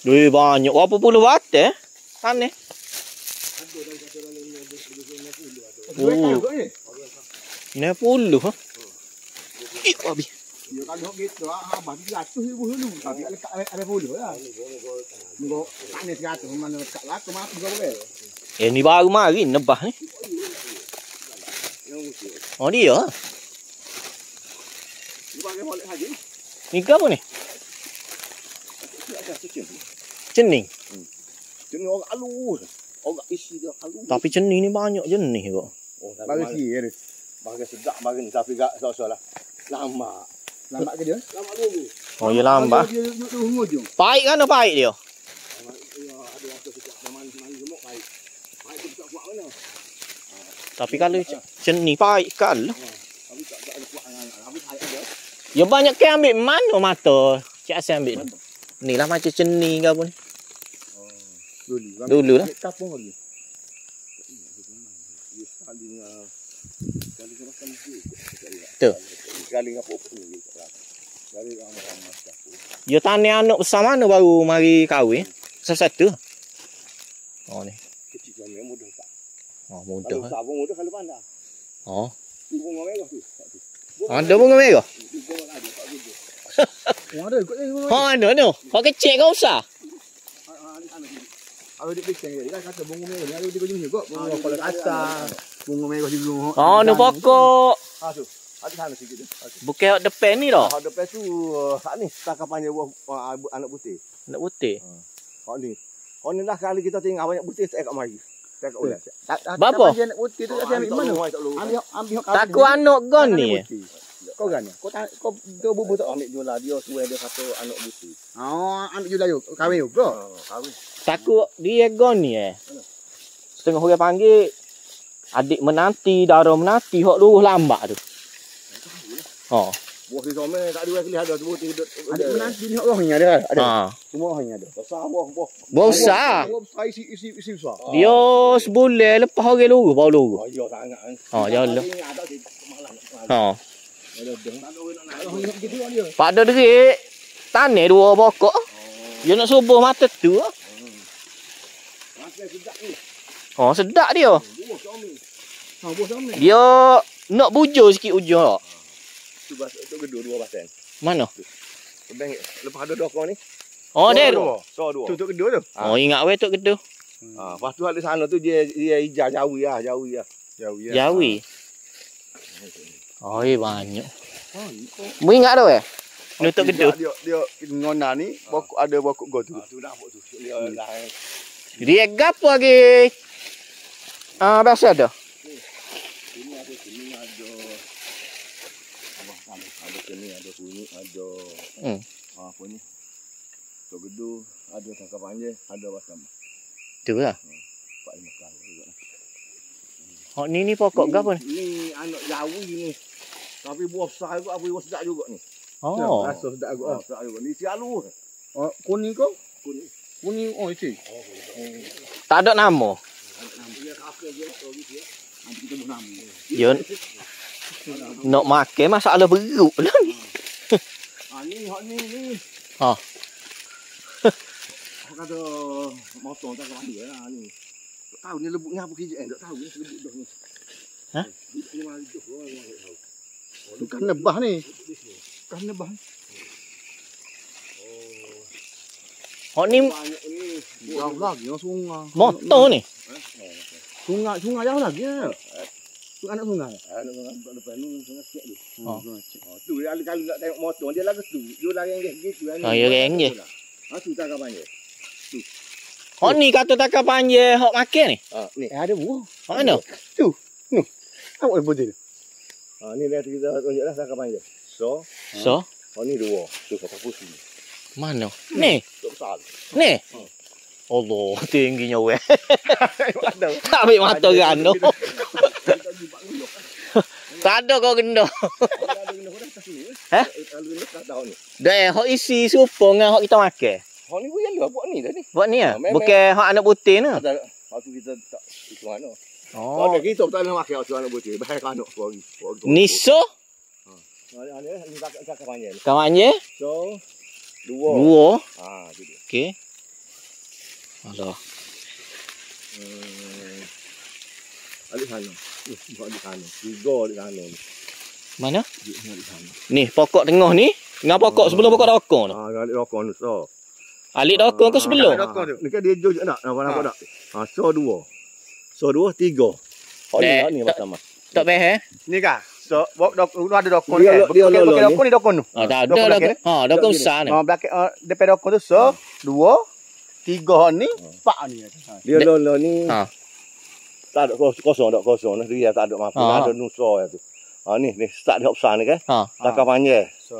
Duit banyak. Berapa puluh batal Tan ni? Oh. 90 ha. Habis. Ya kalau gitu abang 100 ribu dulu. Tapi ada puluh lah. Engko tak ni 100 mana kat lah tu masuk berapa? Ni baru mari nebah ni. Oh dia. Ni pakai molek haji. Ni ke apa ni? Cening. Cening orang halus. Orang isi dia halus. Tapi cening ni banyak jenis kok. Oh, bagi si dia. Bagi sedap bagi ni tapi gak soal lah. Lama. Lambat ke dia? Lambat dulu. Oh, ya lambat. Dia duduk hujung. Pahit kan pahit dia? Ada apa sikit mandi gemuk pahit. Pahit tu tak kuat mana. Tapi kalau cening pahit kan lah. Tapi tak ada kuat habis air dia. Ya banyak ke ambil mana mata. Cik Asyik ambil ni. Ni lah macam cening ke apa ni. Dulu lah. Kapung lagi. Dia saling makan dia. Tu. Saling apa ni. Dari ramai-ramai kapung. Ya tanya anak besar mana baru mari kahwin? Satu-satu. Oh ni. Kecil kan mudah tak. Oh mudah. Kalau sabung mudah kalau pandai. Oh. Bunga merah tu. Ada bunga merah? Bunga ada tak gitu. Ada ikut ni. Oh ada. Kau kecil kau besar? Kalau dia pecah dia kan kata bunga merah ni ada dia kau juga. Bunga kalau kasar. Bunga merah juga. Oh ni pokok. Ha tu. Ada sana sikit tu. Bukan depan ni dah. Ha depan tu hak ni tangkapannya buah anak putih. Anak putih. Hak ni. Hak ni lah kali kita tengok banyak putih tak kat mari. Tak kat ulas. Bapa? Anak putih tu saya ambil mana? Ambil Takut anak gon ni. Kau kan? Kau bubu tak ambil jual dia suai dia kata anak putih. Oh, ambil jual dia kahwin juga. Kahwin. Takut dia gon ni Setengah orang panggil adik menanti, dara menanti, hok luruh lambat tu. Oh. Buah si some tak ada kelih ada sebut hidup. Adik menanti ni rohnya ada. Ada. Semua rohnya ada. Besar buah. Buah besar. Buah besar isi besar. Dia sebulan lepas orang luruh baru luruh. Oh, iya sangat. Oh, jalan. Ada di malam. Oh. Ada deng. Tak ada orang nak nak gitu dia. Pada derik tanah dua pokok. Dia nak subuh mata tu. Masih sedap ni. Oh, sedap dia. Buah some. Ha, buah some. Dia nak bujur sikit ujung. Tu gedor 2%. Mana? Sebang lepas ada dokong ni. Oh, dia. So dua. Tu gedor tu. Oh, ingat weh tu gedor. Ha, lepas tu ada sana tu dia hijau jawi lah. Jawi. Oh, banyak. Mu ingat dah weh? Nutup gedor. Dia ngona ni pokok ada pokok go tu. Tu dah pokok tu. Dia gapo lagi? Biasa ada. Sini ada. Ada sini ada bunyi ada. Apa ni? Tu gedor ada tangkap panjang, ada basam. Tu lah. 4-5 kali juga. Oh, ni pokok gapo ni? Ni anak jawi ni. Tapi buah besar juga, buah sedap juga ni. Oh. Rasa sedap juga. Sedap juga. Ni sialu. Oh, kuning kau? Kuning oh itu. Tak ada nama. Dia kafe dia gitu ya. Nanti kita buat nama. Ya. Nak makan masalah beruk lah ni. Ni. Ha. Kata motong tak kemana lah ni. Tahu ni lebutnya apa kijak tak tahu ni lebut dah ni. Ha? Bukan nebah ni. Bukan nebah. Oh ni Jauh lagi sungai. motor ni. Sungai jauh lagi. Anak sungai. Anak sungai depan ni sungai sikit tu. Tu kali nak tengok motor dia lagu tu. Dia lari yang gitu kan. Oh, dia reng je. Ha tu tak kapan je. Oh ni kata takkan panjang hok makan ni. Ni. Ada buah. Hok mana? Tu. Apa yang betul? Ni lihat kita tunjuklah tak kapan je. So. Oh ni dua. Tu kata pusing. Mana? Ni. Besar. Ni. Allah, tingginya weh. Ambil mata gano. Tak ada kau gendong. Dah hok isi supong dengan hok kita makan. Hok ni boleh buat ni dah ni. Buat ni ah. Bukan hok anak putih ni. Waktu kita tak itu mana. Oh. Kalau kita tak nak makan waktu anak putih, bahaya anak lagi. Niso? Ni tak panjang. Kawannya? So, dua. Dua. Gitu. Okey. Alah. Alik sana. Buat di sana. 3 di sana. Mana? Di sana. Ni pokok tengah ni. Dengan pokok sebelum pokok dokong tu. Alik rokok tu so. Alik dokong ke sebelum? Rokok tu. Ni kan dia jauh nak nampak tak? So 2. So 2 3. Oh ni sama. Tak payah Ni kan. So, ada dokon Dia dokon ni dokon tu. tak ada dokong. Ha, dokong besar ni. Belakang depan dokon tu so 2 3 ni 4 ni. Dia lo ni. Ha. Tak ada kosong dia tak ada apa. Ada nusa tu. Ni start dia besar ni kan. Ha. Takar panjang. So,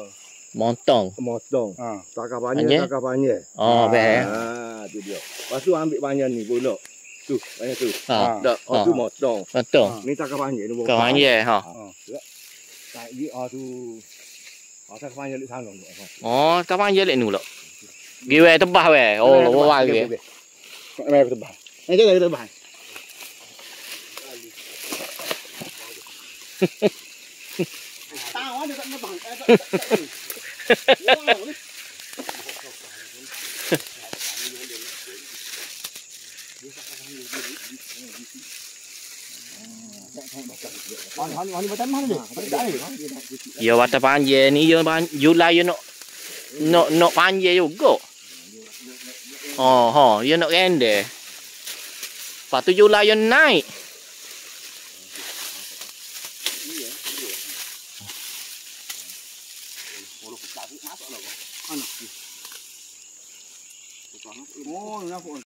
Montong. Motong. ha. Takar panjang. Oh, baik. Tu dia. Lepas tu ambil panjang ni pula. Tu, panjang tu. Ha. Tak, tu motong. Montong. Ni takar panjang ni. Kau panjang ha. Tak dia tu. Takar panjang di sana. Oh, kau panjang lek ni pula. Giwe tebah weh. Oh, wah giwe. Mai tebal. Ni jaga tebal. Tahu ada tak nebang. Hani macam mana ni? Ya wata panjang ni ya Julai ya nak panjang juga. Oh, ha, ya nak rende. Lepas tu Julai ya naik. Oh, nampak.